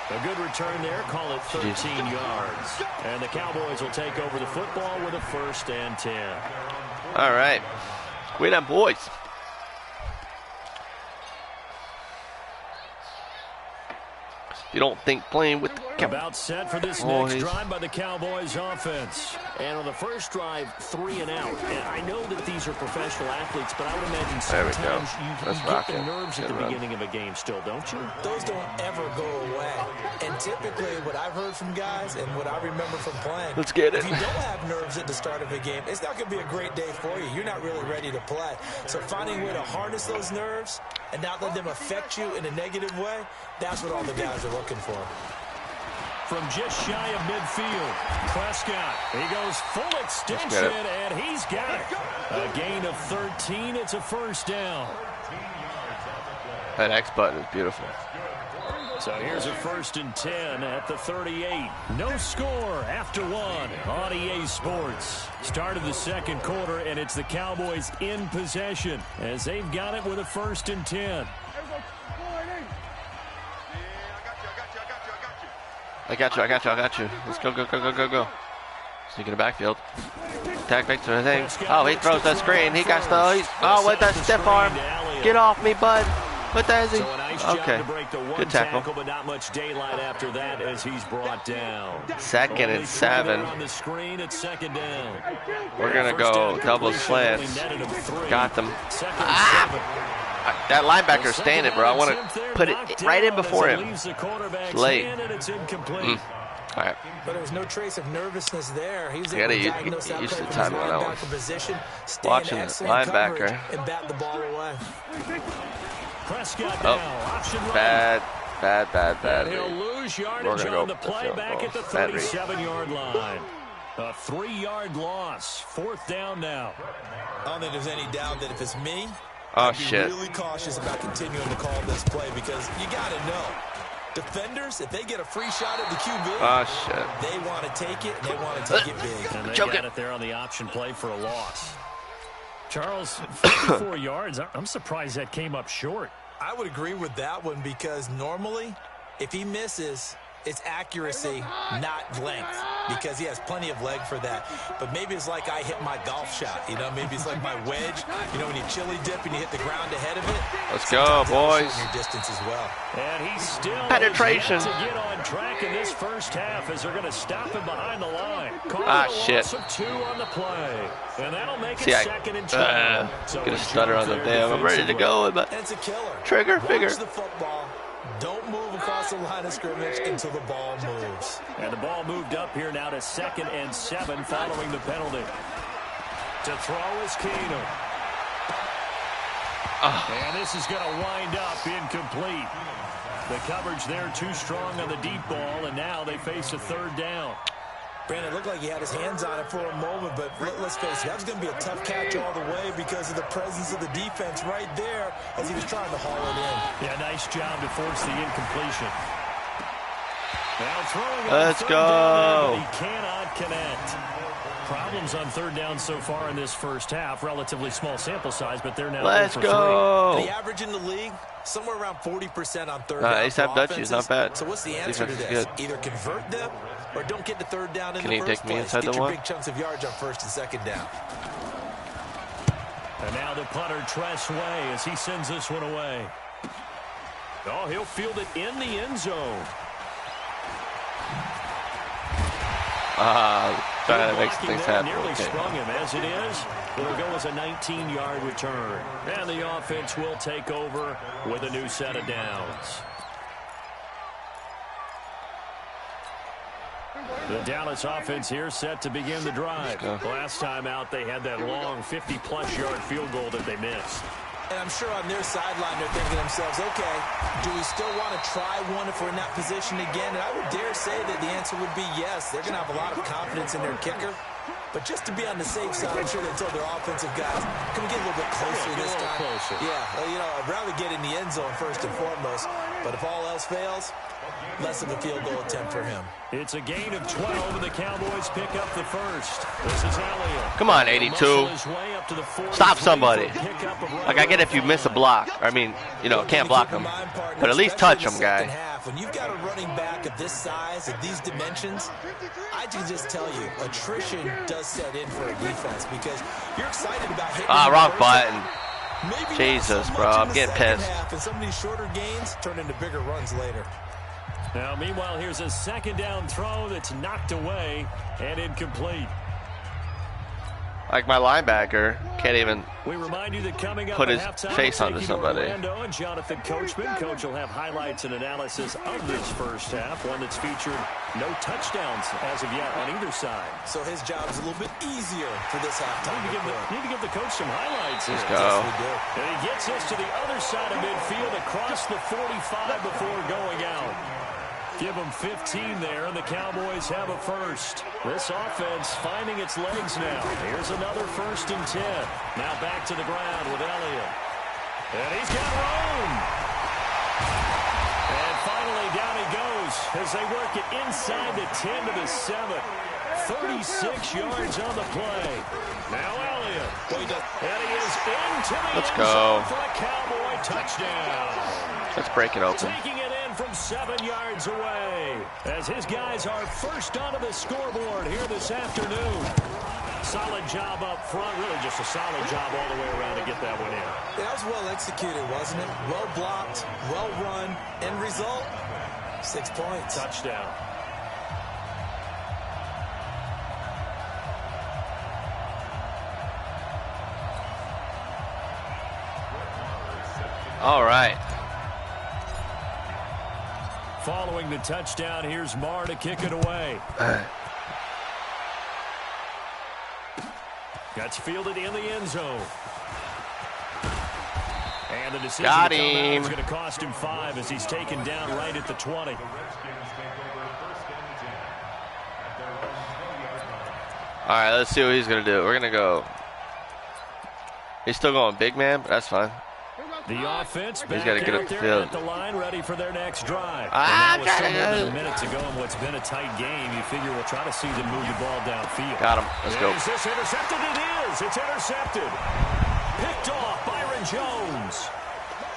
A good return there. Call it 13 yards. And the Cowboys will take over the football with a 1st and 10. All right. Way down, boys. You don't think playing with the about set for this next drive by the Cowboys offense. And on the first drive, 3 and out. And I know that these are professional athletes, but I would imagine sometimes you get the nerves at the beginning of a game still, don't you? Those don't ever go away. And typically what I've heard from guys and what I remember from playing, let's get it. If you don't have nerves at the start of a game, it's not going to be a great day for you. You're not really ready to play. So finding a way to harness those nerves and not let them affect you in a negative way, that's what all the guys are looking for. From just shy of midfield, Prescott, he goes full extension, and he's got it. A gain of 13, it's a 1st down. That X button is beautiful. So here's a 1st and 10 at the 38. No score after 1 on EA Sports. Start of the 2nd quarter, and it's the Cowboys in possession as they've got it with a 1st and 10. I got you. Let's go. Sneak in the backfield. Attack back to the thing. Oh, he throws that screen. He got oh, with that stiff arm. Get off me, bud. What the is he? Okay. Good tackle. But not much daylight after that as he's brought down. 2nd and 7. On the screen, it's 2nd down. We're going to go double slants. Got them. That linebacker's standing, bro. I want to put it right in before him. It's late. All right. But there was no trace of nervousness there. He was able to diagnose that play from his linebacker position, watching the linebacker and bat the ball away. Prescott bad. He'll lose yardage on the play back at the 37-yard line. A 3-yard loss. 4th down now. I don't think there's any doubt that if it's me, I'd be really cautious about continuing to call this play because you got to know. Defenders, if they get a free shot at the QB, they want to take it, and they want to take it big. And they got it there on the option play for a loss. Charles, 54 yards. I'm surprised that came up short. I would agree with that one because normally, if he misses, it's accuracy, not length, because he has plenty of leg for that. But maybe it's like I hit my golf shot, you know? Maybe it's like my wedge, you know, when you chili dip and you hit the ground ahead of it. Let's go, boys. Your distance as well. And he's still penetration to get on track in this first half as they're going to stop him behind the line. Shit. Loss of 2 on the play. And that'll make it 2nd and 12. Get a stutter on the damn. I'm ready to go with my trigger finger. Watch the football. Don't move across the line of scrimmage until the ball moves. And the ball moved up here now to 2nd and 7 following the penalty. To throw is Keenum. And this is going to wind up incomplete. The coverage there too strong on the deep ball, and now they face a third down. Brandon, it looked like he had his hands on it for a moment, but let's face it, that was going to be a tough catch all the way because of the presence of the defense right there as he was trying to haul it in. Yeah, nice job to force the incompletion. Now throwing Let's on go. Down, but he cannot connect. Problems on third down so far in this first half. Relatively small sample size, but they're now Let's 0 for go. 3. The average in the league, somewhere around 40% on third Nah, down. Ace have Dutchies, not bad. So what's the answer to Defense this? is Either convert them or don't get to third down in Can the you first take me place. inside Get the your one? big chunks of yards on first and second down. And now the punter Tress Way as he sends this one away. Oh, he'll field it in the end zone. Trying to make some things happen. Nearly Okay. sprung him. As it is, it'll go as a 19-yard return. And the offense will take over with a new set of downs. The Dallas offense here set to begin the drive. Last time out, they had that long 50-plus yard field goal that they missed. And I'm sure on their sideline they're thinking to themselves, okay, do we still want to try one if we're in that position again? And I would dare say that the answer would be yes. They're going to have a lot of confidence in their kicker. But just to be on the safe side, I'm sure they told their offensive guys, can we get a little bit closer this time? Closer. Yeah, well, you know, I'd rather get in the end zone first and foremost. But if all else fails, less of a field goal attempt for him. It's a gain of 12, and the Cowboys pick up the first. This is Elliott. Come on, 82. Stop somebody. Like, I get if you miss a block. I mean, you know, can't block them. But at least touch them, guy. When you've got a running back of this size, of these dimensions, I can just tell you, attrition does set in for a defense because you're excited about hitting. Wrong button. Maybe Jesus, so bro, much in I'm the getting second pissed. half, and some of these shorter gains turn into bigger runs later. Now, meanwhile, here's a second down throw that's knocked away and incomplete. Like my linebacker can't even We remind you that coming up put at his halftime, face we'll onto take you to somebody. Orlando and Jonathan Coachman. Coach will have highlights and analysis of this first half, one that's featured no touchdowns as of yet on either side. So his job is a little bit easier for this halftime. Need to give the coach some highlights. Let's here. go. Yes, we do. And he gets us to the other side of midfield across the 45 before going out. Give them 15 there, and the Cowboys have a first. This offense finding its legs now. Here's another 1st and 10. Now back to the ground with Elliott. And he's got room. And finally down he goes as they work it inside the 10 to the 7. 36 yards on the play. Now Elliott. And he is into the Let's end go. zone for a Cowboy touchdown. Let's break it open. Taking it in from 7 yards away as his guys are first onto the scoreboard here this afternoon. Solid job up front, really just a solid job all the way around to get that one in. Yeah, that was well executed, wasn't it? Well blocked, well run. End result, 6 points. Touchdown. All right. Following the touchdown, here's Marr to kick it away. That's fielded in the end zone. And the decision Got to come out him. is going to cost him 5 as he's taken down right at the 20. All right, let's see what he's going to do. We're going to go. He's still going big man, but that's fine. The offense back got to get out up the there field. at the line, ready for their next drive. Ah, And that was got it. somewhere than a minute to go in what's been a tight game. You figure we'll try to see them move the ball downfield. Got him. Let's go. Is this intercepted? It is. It's intercepted. Picked off Byron Jones.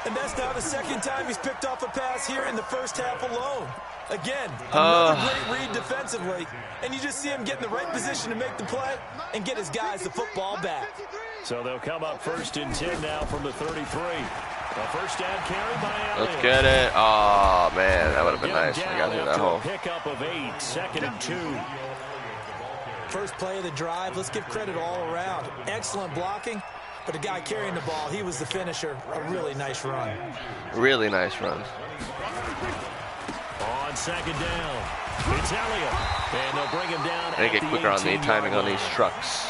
And that's now the second time he's picked off a pass here in the first half alone. Again, another great read defensively. And you just see him get in the right position to make the play and get his guys the football back. So they'll come up 1st and 10 now from the 33. A first down carry by Elliott. Let's get it. Oh, man, that would have been nice. I got through that hole. Pickup of 8, 2nd and 2. First play of the drive, let's give credit all around. Excellent blocking, but the guy carrying the ball, he was the finisher. A really nice run. Really nice run. On 2nd down, it's Elliott. And they'll bring him down I need to at get quicker on the 18-yard timing on line. these trucks.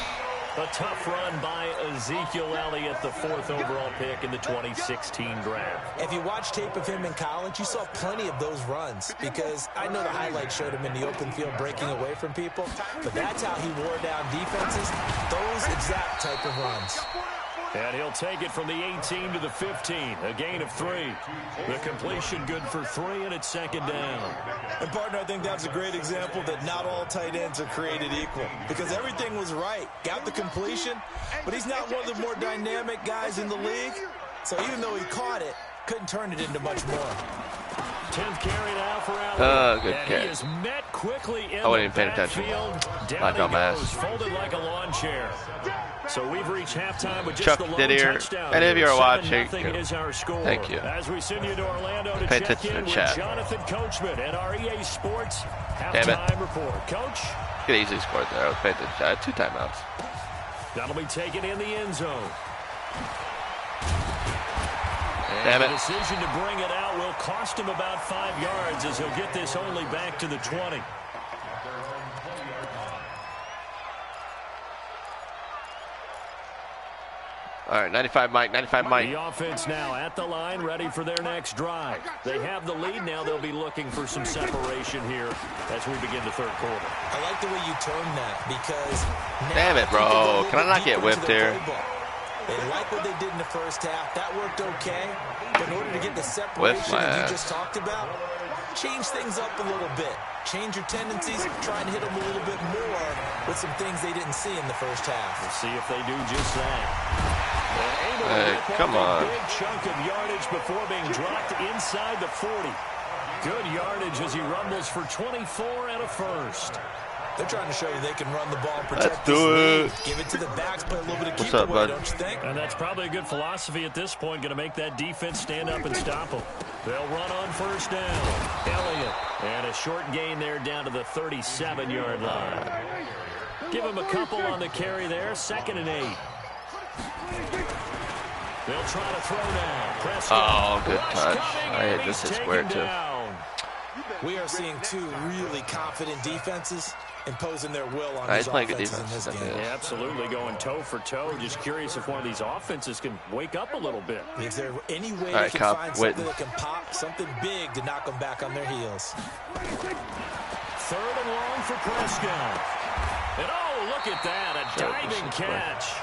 A tough run by Ezekiel Elliott, the 4th overall pick in the 2016 draft. If you watch tape of him in college, you saw plenty of those runs because I know the highlights showed him in the open field breaking away from people, but that's how he wore down defenses, those exact type of runs. And he'll take it from the 18 to the 15, a gain of 3. The completion good for 3, and it's 2nd down. And, partner, I think that's a great example that not all tight ends are created equal because everything was right. Got the completion, but he's not one of the more dynamic guys in the league. So even though he caught it, couldn't turn it into much more. 10th carry now for Allen. Good catch. He is met quickly in I wasn't even paying attention. Down he goes, folded like a lawn chair. So we've reached halftime with just the lone touchdown. Any of you are watching, is our score. thank you. As we send you to Orlando to Pay check attention in to with chat. Jonathan Coachman at our EA Sports halftime report. Coach? Could easily scored there. I was paying attention. I had 2 timeouts. That'll be taken in the end zone. Damn it. The decision to bring it out will cost him about 5 yards as he'll get this only back to the 20. All right, 95 Mike, 95 Mike. The offense now at the line, ready for their next drive. They have the lead now. They'll be looking for some separation here as we begin the 3rd quarter. I like the way you term that because Damn it, bro. Can I not get whipped here? They like what they did in the first half. That worked okay. But in order to get the separation that you just talked about, change things up a little bit. Change your tendencies, try and hit them a little bit more with some things they didn't see in the first half. We'll see if they do just that. Hey, come on. A big chunk of yardage before being dropped inside the 40. Good yardage as he rumbles for 24 and a first. They're trying to show you they can run the ball and protect Let's do it. Give it to the backs, play a little bit of keep up, away, bud? don't you think? And that's probably a good philosophy at this point, going to make that defense stand up and stop them. They'll run on 1st down. Elliott. And a short gain there down to the 37-yard line. Give him a couple on the carry there. 2nd and 8. They'll try to throw now. Prescott. Oh, good touch. I hit this square, too. We are seeing 2 really confident defenses imposing their will on these playing good offenses in defense. this game. Yeah, absolutely, going toe for toe. Just curious if one of these offenses can wake up a little bit. Is there any way they can find something that can pop, something big to knock them back on their heels? 3rd and long for Prescott. And oh, look at that, a diving catch.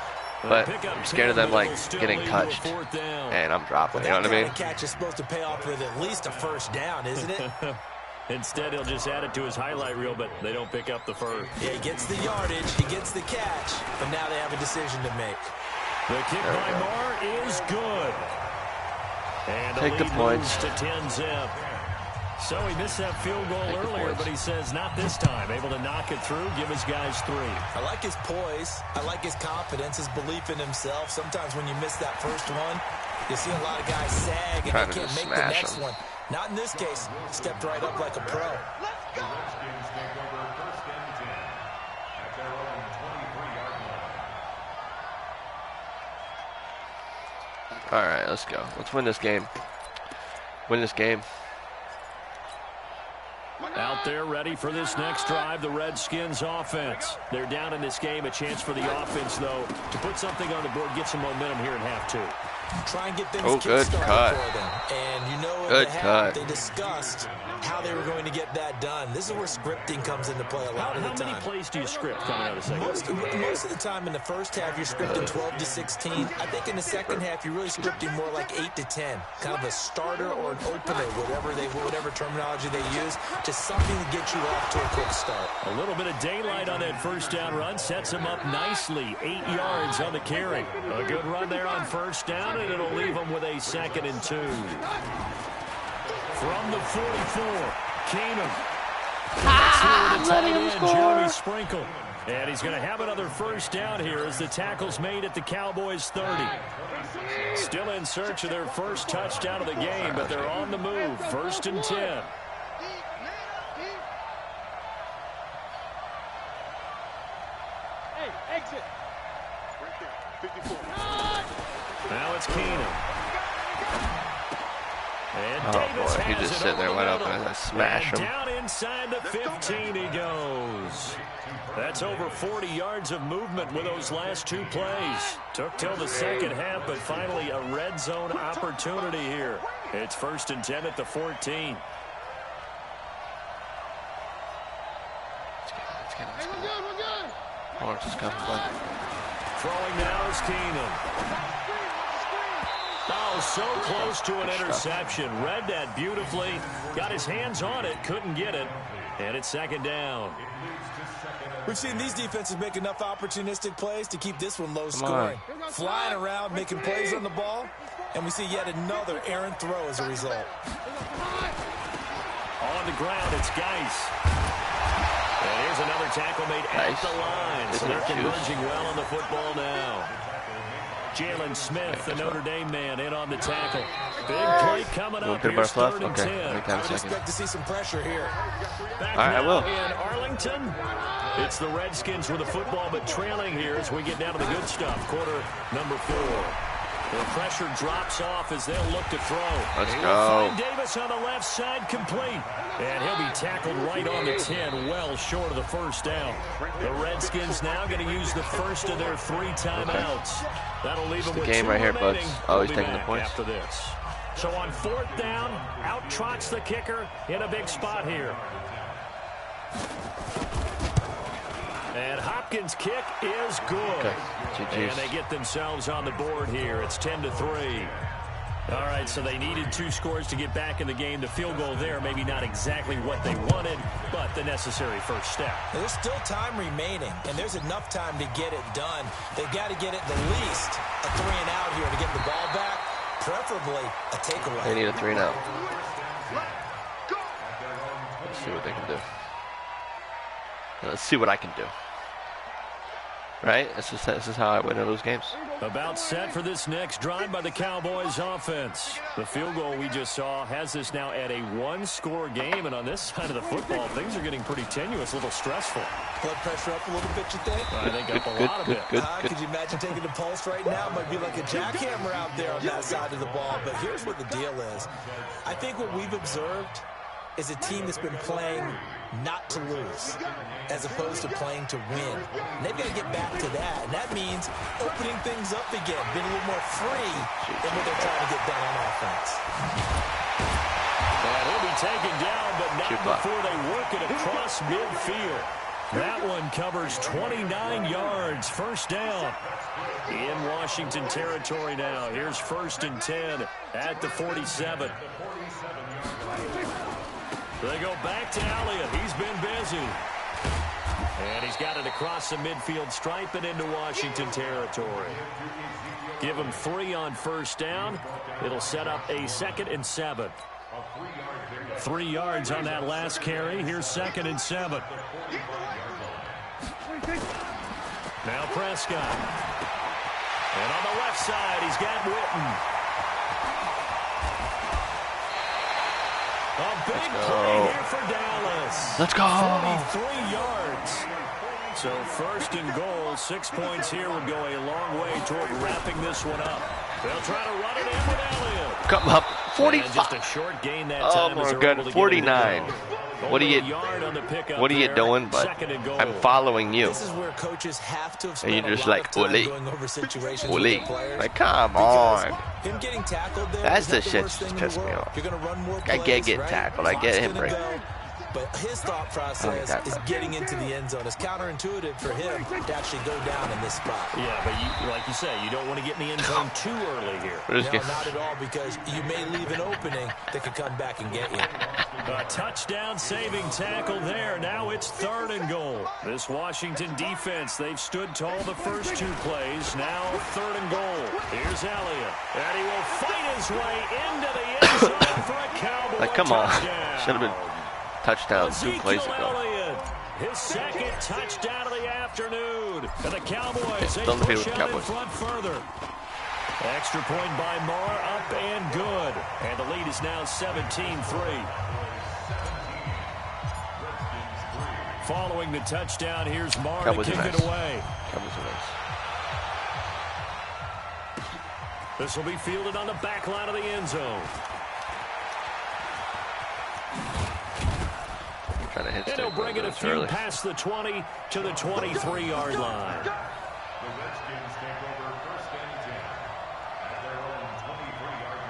But I'm scared of them, like, getting touched, and I'm dropping, you know what I mean? That catch is supposed to pay off with at least a 1st down, isn't it? Instead, he'll just add it to his highlight reel, but they don't pick up the first. Yeah, he gets the yardage, he gets the catch, but now they have a decision to make. The kick by Marr is good. And take the points to 10-zip. So he missed that field goal earlier, but he says not this time. Able to knock it through, give his guys 3. I like his poise. I like his confidence, his belief in himself. Sometimes when you miss that first one, you see a lot of guys sag and they can't make the next one. Not in this case. Stepped right up like a pro. The Redskins take over 1st and 10 at their own 23-yard line. All right, let's go. Let's win this game. Win this game. Out there ready for this next drive, the Redskins offense. They're down in this game. A chance for the offense, though, to put something on the board, get some momentum here in half 2. Try and get things good cut. for them. And you know, Good cut. They discussed how they were going to get that done. This is where scripting comes into play a lot of the time. How many plays do you script coming out of the second? Most of the time in the first half, you're scripting 12 to 16. I think in the second half, you're really scripting more like 8 to 10. Kind of a starter or an opener, whatever terminology they use. Just something to get you off to a quick start. A little bit of daylight on that 1st down run sets him up nicely. 8 yards on the carry. A good run there on 1st down, and it'll leave him with a 2nd and 2. From the 44, Keenum. I'm letting him score. Jeremy Sprinkle. And he's going to have another 1st down here as the tackle's made at the Cowboys' 30. Still in search of their first touchdown of the game, but they're on the move. 1st and 10. Hey, exit. Right there, 54. Now it's Keenum. And Oh Davis boy, he has just it sitting there over wide the open middle. and I smash And him. down inside the 15 he goes. That's over 40 yards of movement with those last two plays. Took till the second half, but finally a red zone opportunity here. It's 1st and 10 at the 14. Let's get him. Lawrence is coming. Throwing now is Keenan. Oh, so close to an interception. Read that beautifully. Got his hands on it. Couldn't get it. And it's 2nd down. We've seen these defenses make enough opportunistic plays to keep this one low scoring. Flying around, making plays on the ball. And we see yet another errant throw as a result. On the ground, it's Geis. And here's another tackle made at the line. So they're converging well on the football now. Jalen Smith, the Notre Dame man, in on the tackle. Big play coming up. Here's 3rd and 10. I would expect to see some pressure here. Back All right, I will. in Arlington. It's the Redskins with the football, but trailing here as we get down to the good stuff. Quarter number 4. The pressure drops off as they'll look to throw. Let's He'll go. find Davis on the left side, complete. And he'll be tackled right on the 10, well short of the 1st down. The Redskins now going to use the first of their 3 timeouts. That'll leave them with game 2 right here, remaining. Buds. Oh, he's They'll be taking the back points. after this. So on 4th down, out trots the kicker in a big spot here. And Hopkins' kick is good. Okay. And they get themselves on the board here. It's 10-3. All right, so they needed 2 scores to get back in the game. The field goal there, maybe not exactly what they wanted, but the necessary first step. There's still time remaining, and there's enough time to get it done. They've got to get it the least a 3 and out here to get the ball back, preferably a takeaway. They need a 3 and out. Let's see what they can do. Let's see what I can do. Right? This is how I win in those games. About set for this next drive by the Cowboys offense. The field goal we just saw has this now at a 1-score game, and on this side of the football, things are getting pretty tenuous, a little stressful. Blood pressure up a little bit, you think? I think up a lot of it. Good. Could you imagine taking the pulse right now? Might be like a jackhammer out there on that side of the ball. But here's what the deal is. I think what we've observed is a team that's been playing not to lose as opposed to playing to win. And they've got to get back to that. And that means opening things up again, being a little more free than what they're trying to get done on offense. And he'll be taken down, but not before they work it across midfield. That one covers 29 yards. 1st down in Washington territory now. Here's 1st and 10 at the 47. They go back to Elliott. He's been busy. And he's got it across the midfield stripe and into Washington territory. Give him 3 on 1st down. It'll set up a 2nd and 7. 3 yards on that last carry. Here's 2nd and 7. Now Prescott. And on the left side, he's got Witten. A big play here for Dallas. Let's go. 43 yards. So 1st and goal, 6 points here would go a long way toward wrapping this one up. They'll try to run it in with Elliott. Come up. 45. Just a short gain that Oh time. my God. 49. What are you doing? But I'm following you. This is where coaches have to have And you're spent just a lot like, of time Oli. going over situations with Oli. their players. Like, come Because on. him getting tackled there That's is the not shit worst thing in that's the pissed me world. off. You're going to run more I plays, get getting right? tackled. I get Clock's him gonna break. go. But his thought process is getting into the end zone. It's counterintuitive for him to actually go down in this spot. Yeah, but like you say, you don't want to get in the end zone too early here. No, not at all, because you may leave an opening that could come back and get you. A touchdown saving tackle there. Now it's 3rd and goal. This Washington defense, they've stood tall the first 2 plays. Now 3rd and goal. Here's Elliott. And he will fight his way into the end zone for a Cowboy Like, come on. touchdown. Should have been touchdown 2 plays Ezekiel ago. Elliott, his 2nd touchdown of the afternoon. And the Cowboys, they don't defeat push with out Cowboys. in front further. Extra point by Marr, up and good. And the lead is now 17-3. Following the touchdown, here's Marr Cowboys to kick are it nice. away. Cowboys are nice. This will be fielded on the back line of the end zone. hit And he'll bring it a few past the 20 to the 23-yard line. The Redskins take over first and 10 at their own 23-yard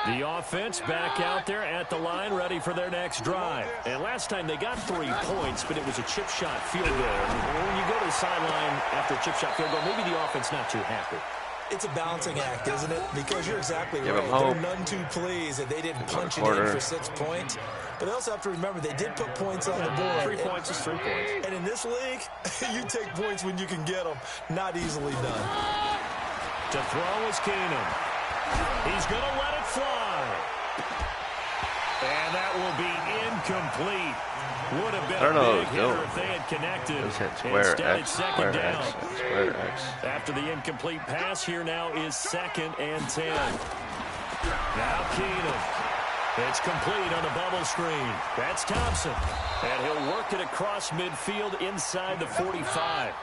line. The offense back out there at the line, ready for their next drive. And last time they got 3 points, but it was a chip shot field goal. When you go to the sideline after a chip shot field goal, maybe the offense not too happy. It's a balancing act, isn't it? Because you're exactly Give right. them hope. They're none too pleased that they didn't punch it in for 6 points. But they also have to remember they did put points on the board. 3 points is 3 points. And in this league, you take points when you can get them. Not easily done. To throw is Keenum. He's going to let it fly. And that will be incomplete. Would have been a big hitter if they had connected. Instead, it's second down. After the incomplete pass, here now is 2nd and 10. Now Keenum. It's complete on a bubble screen. That's Thompson. And he'll work it across midfield inside the 45.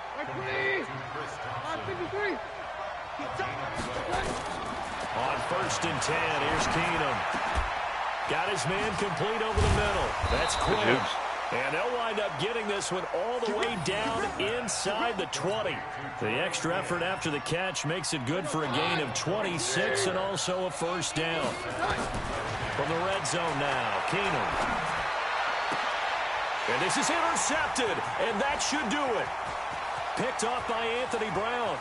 On 1st and 10, here's Keenum. Got his man complete over the middle. That's Quinn. And they'll wind up getting this one all the way down inside the 20. The extra effort after the catch makes it good for a gain of 26 and also a first down. From the red zone now, Keenum. And this is intercepted, and that should do it. Picked off by Anthony Brown.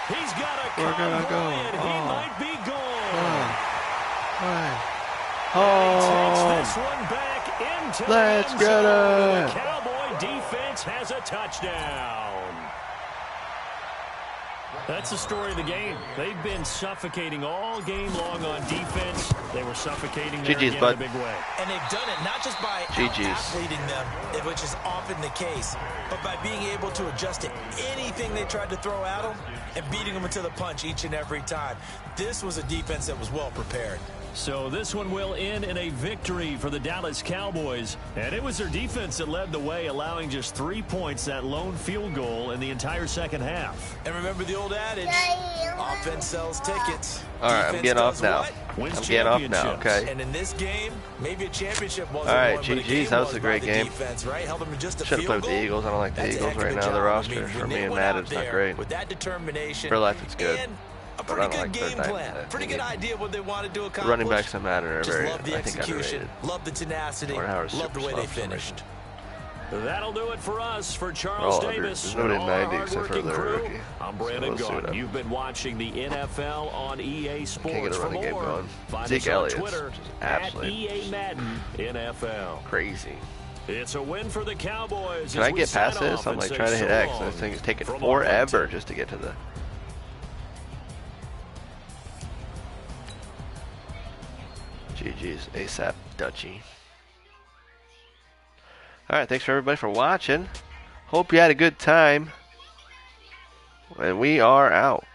He's got a convoy, and he might be gone. He takes this one back into Let's the get end zone. it. The Cowboy defense has a touchdown. That's the story of the game. They've been suffocating all game long on defense. They were suffocating there again in a big way. And they've done it not just by out-athleting them, which is often the case, but by being able to adjust to anything they tried to throw at them and beating them into the punch each and every time. This was a defense that was well prepared. So this one will end in a victory for the Dallas Cowboys. And it was their defense that led the way, allowing just 3 points, that lone field goal in the entire second half. And remember the old adage, offense sells tickets. All right, I'm getting off now. I'm getting off now, okay? And in this game, maybe a championship wasn't all right, won, GG's, that was a great game. Defense, right? Held them to just a Should have played with the Eagles. I don't like the Eagles right now. The roster for me and Madden's not great. With that determination, real life, it's good. A pretty good game plan. Pretty good idea what they wanted to accomplish. Running backs in Madden are very, love the execution, underrated. love the tenacity, love the way they finished. That'll do it for us. For Charles Davis and all our hardworking crew, I'm Brandon Gaughan. You've been watching the NFL on EA Sports. For more, find us on Twitter at EA Madden NFL. Crazy. It's a win for the Cowboys. Can I get past this? I'm like trying to hit X, and this thing is taking forever just to get to the... GG's ASAP Dutchy. Alright, thanks for everybody for watching. Hope you had a good time. And we are out.